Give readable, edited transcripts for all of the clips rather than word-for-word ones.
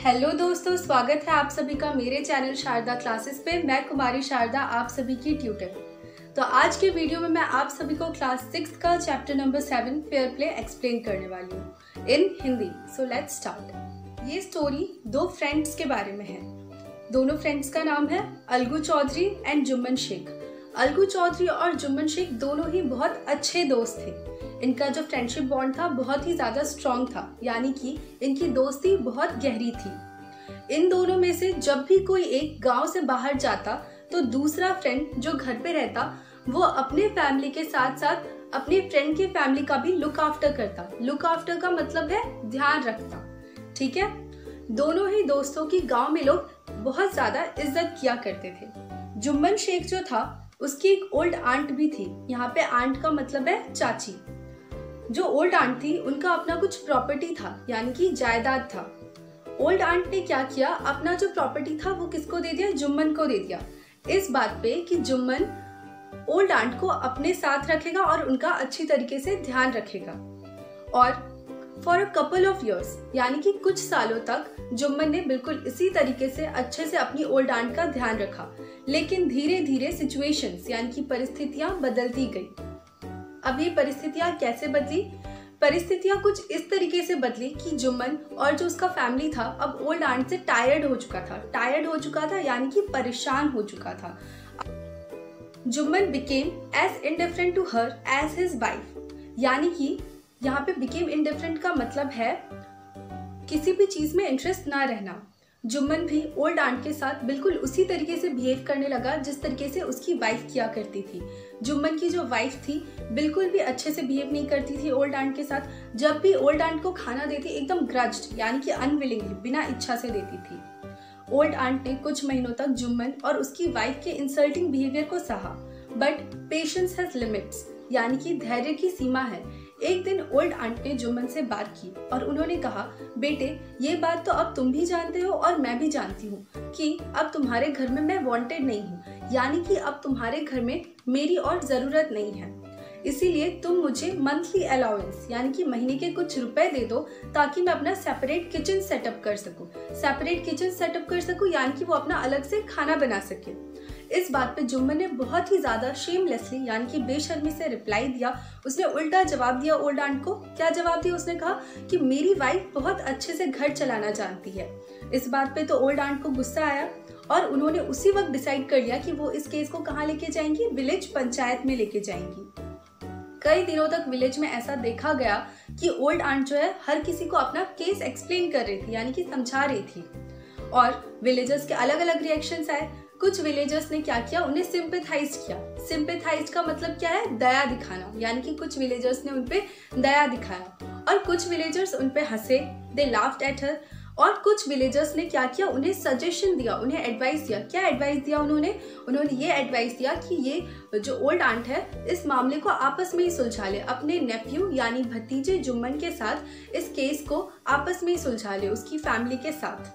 Hello दोस्तों, स्वागत है आप सभी का मेरे चैनल शारदा क्लासेस पे। मैं कुमारी शारदा, आप सभी की ट्यूटर। तो आज के वीडियो में मैं आप सभी को क्लास 6 का chapter number 7 fair play explain करने वाली हूँ in Hindi. So let's start. ये स्टोरी दो फ्रेंड्स के बारे में है। दोनों फ्रेंड्स का नाम है अलगू चौधरी एंड जुम्मन शेख। अलगू चौधरी और जुम्मन शेख दोनों ही बहुत अच्छे दोस्त थे। इनका जो फ्रेंडशिप बॉन्ड था बहुत ही ज़्यादा स्ट्रॉन्ग था, यानी कि इनकी दोस्ती बहुत गहरी थी। इन दोनों में से जब भी कोई एक गांव से बाहर जाता तो दूसरा फ्रेंड जो घर पे रहता वो अपने फैमिली के साथ साथ अपने फ्रेंड के फैमिली का भी लुक आफ्टर करता। लुक आफ्टर का मतलब है ध्यान रखता। ठीक है, दोनों ही दोस्तों की गांव में लोग बहुत ज़्यादा इज्जत किया करते थे। जुम्मन शेख जो था उसकी एक ओल्ड आंट भी थी। यहाँ पे आंट का मतलब है चाची। जो ओल्ड आंट थी उनका अपना कुछ प्रॉपर्टी था, यानी कि जायदाद था। ओल्ड आंट ने क्या किया, अपना जो प्रॉपर्टी था वो किसको दे दिया, जुम्मन को दे दिया। इस बात पे कि जुम्मन ओल्ड आंट को अपने साथ रखेगा और उनका अच्छी तरीके से ध्यान रखेगा। और for a couple of years, यानी कि कुछ सालों तक जुम्मन ने बिल्कुल इसी तरीके से अच्छे से अपनी ओल्ड आंट का ध्यान रखा। लेकिन धीरे धीरे सिचुएशंस यानी कि परिस्थितियां बदलती गई। अब ये परिस्थितियां कैसे बदली? परिस्थितियां कुछ इस तरीके से बदली कि जुम्मन और जो उसका फैमिली था अब ओल्ड आंट से टायर्ड हो चुका था यानी कि परेशान हो चुका था। Jumman became as indifferent to her as his wife, यानी कि यहाँ पे बिकेम इंडिफरेंट का मतलब है किसी भी चीज में इंटरेस्ट ना रहना। जुम्मन भी ओल्ड आंट के साथ बिल्कुल उसी तरीके से बिहेव करने लगा जिस तरीके से उसकी वाइफ किया करती थी। जुम्मन की जो वाइफ थी बिल्कुल भी अच्छे से बिहेव नहीं करती थी ओल्ड आंट के साथ। जब भी ओल्ड आंट को खाना देती एकदम ग्रज्ड यानी कि अनविलिंगली, बिना इच्छा से देती थी। ओल्ड आंट ने कुछ महीनों तक जुम्मन और उसकी वाइफ के इंसल्टिंग बिहेवियर को सहा, बट पेशेंस हैज लिमिट्स, यानी कि धैर्य की सीमा है। एक दिन ओल्ड आंट ने जुम्मन से बात की और उन्होंने कहा, बेटे ये बात तो अब तुम भी जानते हो और मैं भी जानती हूँ कि अब तुम्हारे घर में मैं वांटेड नहीं हूँ, यानी कि अब तुम्हारे घर में मेरी और ज़रूरत नहीं है। इसीलिए तुम मुझे मंथली अलाउंस यानी कि महीने के कुछ रुपए दे दो ताकि मैं अपना सेपरेट किचन सेटअप कर सकूँ यानी कि वो अपना अलग से खाना बना सके। इस बात पे जुम्मन ने बहुत ही ज़्यादा शेमलेसली यानी कि बेशर्मी से रिप्लाई दिया। उसने उल्टा जवाब दिया ओल्ड आंट को। क्या जवाब दिया? उसने कहा कि मेरी वाइफ बहुत अच्छे से घर चलाना जानती है। इस बात पे तो ओल्ड आंट को गुस्सा आया और उन्होंने उसी वक्त डिसाइड कर लिया कि वो इस केस को कहाँ लेके जाएंगी, विलेज पंचायत में लेके जाएंगी। कई दिनों तक विलेज में ऐसा देखा गया कि ओल्ड आंट जो है हर किसी को अपना केस एक्सप्लेन कर रही थी, यानी कि समझा रही थी। और विलेजर्स के अलग अलग रिएक्शंस आए। कुछ विलेजर्स ने क्या किया, उन्हें सिंपैथाइज किया। सिंपैथाइज का मतलब क्या है? दया दिखाना, यानी कि कुछ विलेजर्स ने उनपे दया दिखाया और कुछ विलेजर्स उनपे हंसे, दे लाफ्ड एट हर। और कुछ विलेजर्स ने क्या किया, उन्हें सजेशन दिया, उन्हें एडवाइस दिया। क्या एडवाइस दिया उन्होंने ये एडवाइस दिया कि ये जो ओल्ड आंट है इस मामले को आपस में ही सुलझा ले, अपने नेफ्यू यानी भतीजे जुम्मन के साथ इस केस को आपस में ही सुलझा ले, उसकी फैमिली के साथ।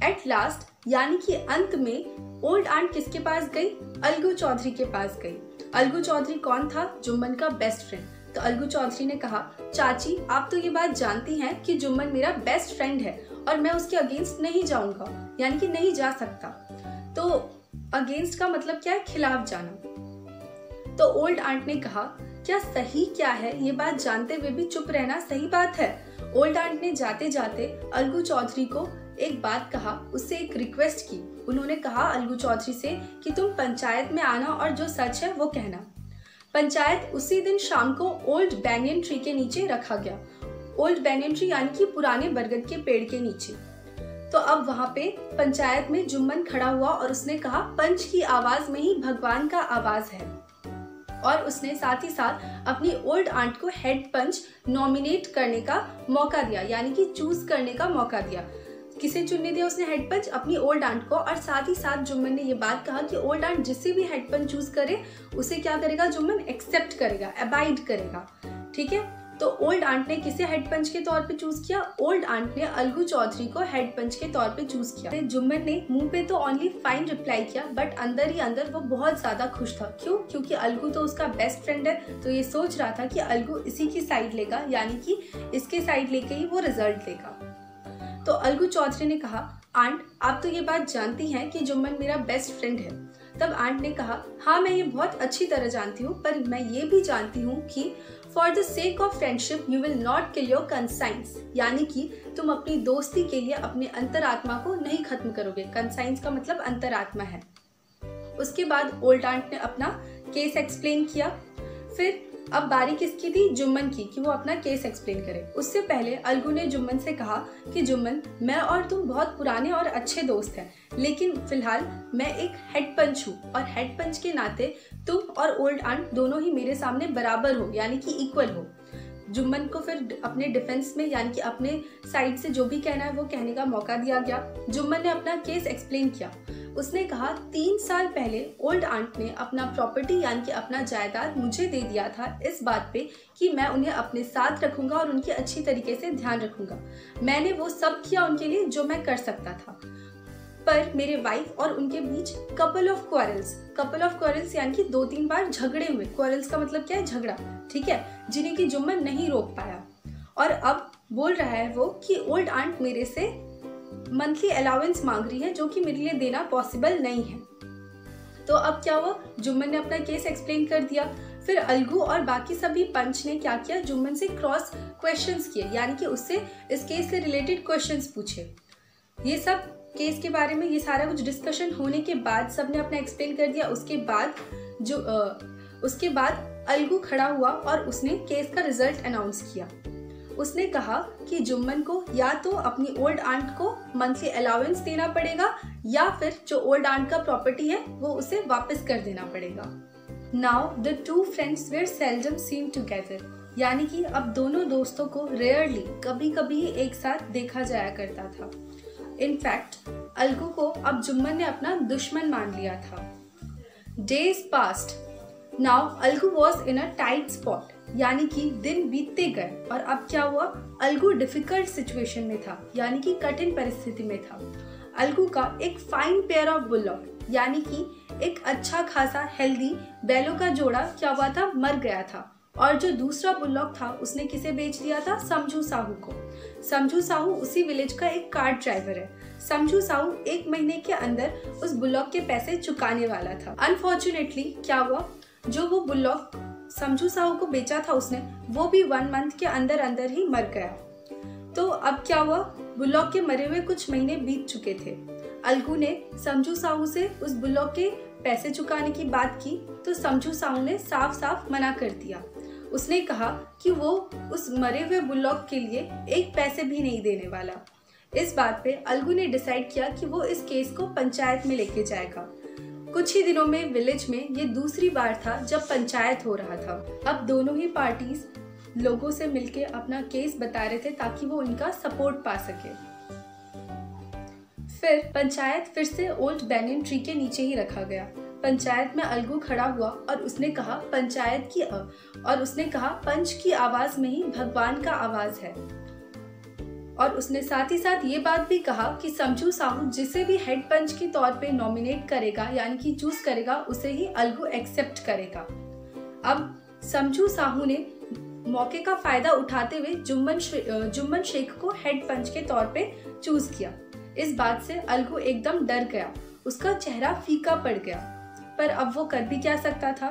एट लास्ट यानी कि अंत में ओल्ड आंट किसके पास गई? अलगू चौधरी के पास गई। अलगू चौधरी कौन था? जुम्मन का बेस्ट फ्रेंड। तो अलगू चौधरी ने कहा, चाची आप तो ये बात जानती हैं कि जुम्मन मेरा बेस्ट फ्रेंड है और मैं उसके अगेंस्ट नहीं जाऊंगा, यानी कि नहीं जा सकता। तो अगेंस्ट का मतलब क्या है? खिलाफ जाना। तो ओल्ड आंट ने कहा, क्या सही क्या है? ये बात जानते हुए भी चुप रहना सही बात है? ओल्ड आंट ने जाते जाते अलगू चौधरी को एक बात कहा, उससे एक रिक्वेस्ट की। उन्होंने कहा अलगू चौधरी से कि तुम पंचायत में आना और जो सच है वो कहना। पंचायत उसी दिन शाम को ओल्ड बैनियन ट्री के नीचे रखा गया। ओल्ड बैनियन ट्री यानी कि पुराने बरगद के पेड़ के नीचे। तो अब वहां पे पंचायत में जुम्मन खड़ा हुआ और उसने कहा, पंच की आवाज में ही भगवान का आवाज है। और उसने साथ ही साथ अपनी ओल्ड आंट को हेड पंच नॉमिनेट करने का मौका दिया, यानी कि चूज करने का मौका दिया। किसे चुनने दिया उसने हेड पंच? अपनी ओल्ड आंट को। और साथ ही साथ जुम्मन ने ये बात कहा कि ओल्ड आंट जिसे भी हेड पंच चूज करे उसे क्या करेगा जुम्मन? एक्सेप्ट करेगा, अबाइड करेगा। ठीक है, तो ओल्ड आंट ने किसे हेड पंच के तौर पे चूज किया? ओल्ड आंट ने अलगू चौधरी को हेड पंच के तौर पे चूज किया। जुम्मन ने मुंह पे तो ओनली फाइन रिप्लाई किया, बट अंदर ही अंदर वो बहुत ज्यादा खुश था। क्यों? क्योंकि अलगू तो उसका बेस्ट फ्रेंड है, तो ये सोच रहा था कि अलगू इसी की साइड लेगा, यानी कि इसके साइड लेके ही वो रिजल्ट लेगा। तो अलगू चौधरी ने कहा, आंट आप तो ये बात जानती हैं कि जुम्मन मेरा बेस्ट फ्रेंड है। तब आंट ने कहा, हाँ मैं ये बहुत अच्छी तरह जानती हूँ, पर मैं ये भी जानती हूँ कि for the sake of friendship you will not kill your conscience, यानी कि तुम अपनी दोस्ती के लिए अपने अंतरात्मा को नहीं खत्म करोगे। कंसाइंस का मतलब अंतरात्मा है। उसके बाद ओल्ड आंट ने अपना केस एक्सप्लेन किया। फिर अब बारी किसकी थी? जुम्मन की, कि वो अपना केस एक्सप्लेन करे। उससे पहले अलगू ने जुम्मन से कहा कि जुम्मन, मैं और तुम बहुत पुराने और अच्छे दोस्त हैं, लेकिन फिलहाल मैं एक हेड पंच हूँ और हेड पंच के नाते तुम और ओल्ड आंट दोनों ही मेरे सामने बराबर हो, यानी कि इक्वल हो। जुम्मन को फिर अपने डिफेंस में यानी कि अपने साइड से जो भी कहना है वो कहने का मौका दिया गया। जुम्मन ने अपना केस एक्सप्लेन किया। उसने कहा, 3 साल पहले ओल्ड आंट ने अपना प्रॉपर्टी यानी कि अपना जायदाद मुझे दे दिया था इस बात पे कि मैं उन्हें अपने साथ रखूंगा और उनकी अच्छी तरीके से ध्यान रखूंगा। मैंने वो सब किया उनके लिए जो मैं कर सकता था, पर मेरे वाइफ और उनके बीच कपल ऑफ क्वारल्स यानी कि 2-3 बार झगड़े हुए। क्वारल्स का मतलब क्या है? झगड़ा, ठीक है, जिन्हें कि जुम्मन नहीं रोक पाया। और अब बोल रहा है वो कि ओल्ड आंट मेरे से मंथली अलाउंस मांग रही है जो कि मेरे लिए देना पॉसिबल नहीं है। तो अब क्या हुआ? जुम्मन ने अपना केस एक्सप्लेन कर दिया। फिर अलगू और बाकी सभी पंच ने क्या किया? जुम्मन से क्रॉस क्वेश्चंस किए, यानी कि उससे इस केस से रिलेटेड क्वेश्चंस पूछे। ये सब केस के बारे में ये सारा कुछ डिस्कशन होने के बाद सबने अपना एक्सप्लेन कर दिया। उसके बाद अलगू खड़ा हुआ और उसने केस का रिजल्ट अनाउंस किया। उसने कहा कि जुम्मन को या तो अपनी ओल्ड आंट को मंथली अलाउंस देना पड़ेगा या फिर जो ओल्ड आंट का प्रॉपर्टी है वो उसे वापस कर देना पड़ेगा। Now the two friends were seldom seen together, यानी कि अब दोनों दोस्तों को रेयरली कभी कभी ही एक साथ देखा जाया करता था। इनफैक्ट अलगू को अब जुम्मन ने अपना दुश्मन मान लिया था। Days past, now Algu was in a tight spot, यानी कि दिन बीतते गए और अब क्या हुआ? अलगू डिफिकल्ट सिचुएशन में था, यानी कि कठिन परिस्थिति में था। अलगू का एक फाइन पेयर ऑफ बुलॉक, यानी कि एक अच्छा खासा हेल्दी बैलों का जोड़ा क्या हुआ था? मर गया था। और जो दूसरा बुलॉक था उसने किसे बेच दिया था? समझू साहू को। समझू साहू उसी विलेज का एक कार्ट ड्राइवर है। समझू साहू 1 महीने के अंदर उस बुलॉक के पैसे चुकाने वाला था। अनफॉर्चुनेटली क्या हुआ? जो वो बुलॉक समझू साहू को बेचा था उसने, वो भी 1 मंथ के अंदर अंदर ही मर गया। तो अब क्या हुआ? बुलॉक के मरे हुए कुछ महीने बीत चुके थे। अलगू ने समझू साहू से उस बुलॉक के पैसे चुकाने की बात की तो समझू साहू ने साफ साफ मना कर दिया। उसने कहा कि वो उस मरे हुए बुलॉक के लिए 1 पैसे भी नहीं देने वाला। इस बात पे अलगू ने डिसाइड किया कि वो इस केस को पंचायत में लेके जाएगा। कुछ ही दिनों में विलेज में ये दूसरी बार था जब पंचायत हो रहा था। अब दोनों ही पार्टीज लोगों से मिलके अपना केस बता रहे थे ताकि वो इनका सपोर्ट पा सके। फिर पंचायत फिर से ओल्ड बैनियन ट्री के नीचे ही रखा गया। पंचायत में अलगू खड़ा हुआ और उसने कहा पंच की आवाज में ही भगवान का आवाज है। और उसने साथ ही साथ ये बात भी कहा कि समझू साहू जिसे भी हेड पंच के तौर पे नॉमिनेट करेगा यानी कि चूज करेगा उसे ही अलगू एक्सेप्ट करेगा। अब समझू साहू ने मौके का फायदा उठाते हुए जुम्मन शेख को हेड पंच के तौर पे चूज किया। इस बात से अलगू एकदम डर गया, उसका चेहरा फीका पड़ गया, पर अब वो कर भी क्या सकता था।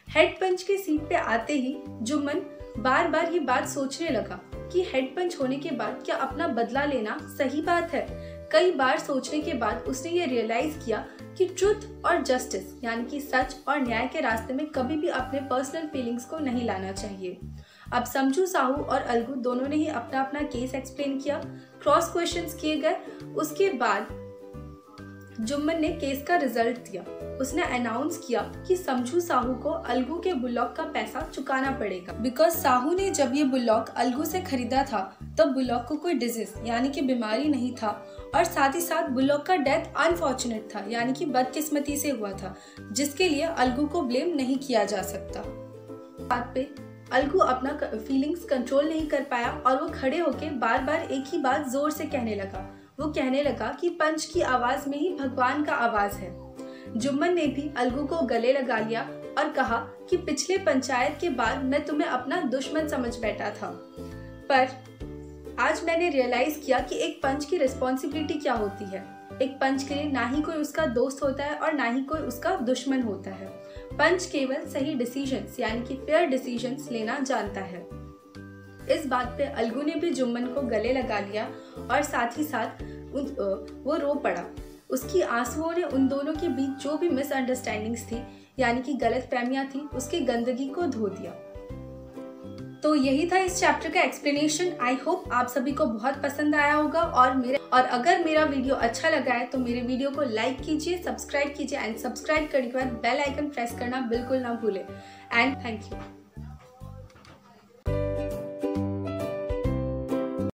हेड पंच के सीट पे आते ही जुम्मन बार बार ये बात सोचने लगा कि हेड पंच होने के बाद क्या अपना बदला लेना सही बात है। कई बार सोचने के बाद उसने ये रियलाइज किया कि ट्रुथ और जस्टिस यानी कि सच और न्याय के रास्ते में कभी भी अपने पर्सनल फीलिंग्स को नहीं लाना चाहिए। अब समझू साहू और अलगू दोनों ने ही अपना अपना केस एक्सप्लेन किया, क्रॉस क्वेश्चंस किए गए। उसके बाद जुम्मन ने केस का रिजल्ट दिया। उसने अनाउंस किया कि समझू साहू को अलगू के बुलॉक का पैसा चुकाना पड़ेगा, बिकॉज साहू ने जब ये बुलॉक अलगू से खरीदा था तब बुलॉक को कोई डिजीज यानी कि बीमारी नहीं था और साथ ही साथ बुलॉक का डेथ अनफॉर्चुनेट था यानी कि बदकिस्मती से हुआ था, जिसके लिए अलगू को ब्लेम नहीं किया जा सकता। बात पे अलगू अपना फीलिंग्स कंट्रोल नहीं कर पाया और वो खड़े होके बार बार एक ही बात जोर से कहने लगा। वो कहने लगा कि पंच की आवाज में ही भगवान का आवाज है। जुम्मन ने भी अलगू को गले लगा लिया और कहा कि पिछले पंचायत के बाद मैं तुम्हें अपना दुश्मन समझ बैठा था, पर आज मैंने रियलाइज किया कि एक पंच की रिस्पॉन्सिबिलिटी क्या होती है। एक पंच के लिए ना ही कोई उसका दोस्त होता है और ना ही कोई उसका दुश्मन होता है। पंच केवल सही डिसीजंस यानी कि फेयर डिसीजंस लेना जानता है। इस बात पे अलगू ने भी जुम्मन को गले लगा लिया और साथ ही साथ वो रो पड़ा। उसकी आंसुओं ने उन दोनों के बीच जो भी मिसअंडरस्टैंडिंग्स थी यानी कि गलतफहमियां थी उसकी गंदगी को धो दिया। तो यही था इस चैप्टर का एक्सप्लेनेशन। आई होप आप सभी को बहुत पसंद आया होगा और अगर मेरा वीडियो अच्छा लगा है तो मेरे वीडियो को लाइक कीजिए, सब्सक्राइब कीजिए एंड सब्सक्राइब करने के बाद बेल आइकन प्रेस करना बिल्कुल ना भूलें। And thank you.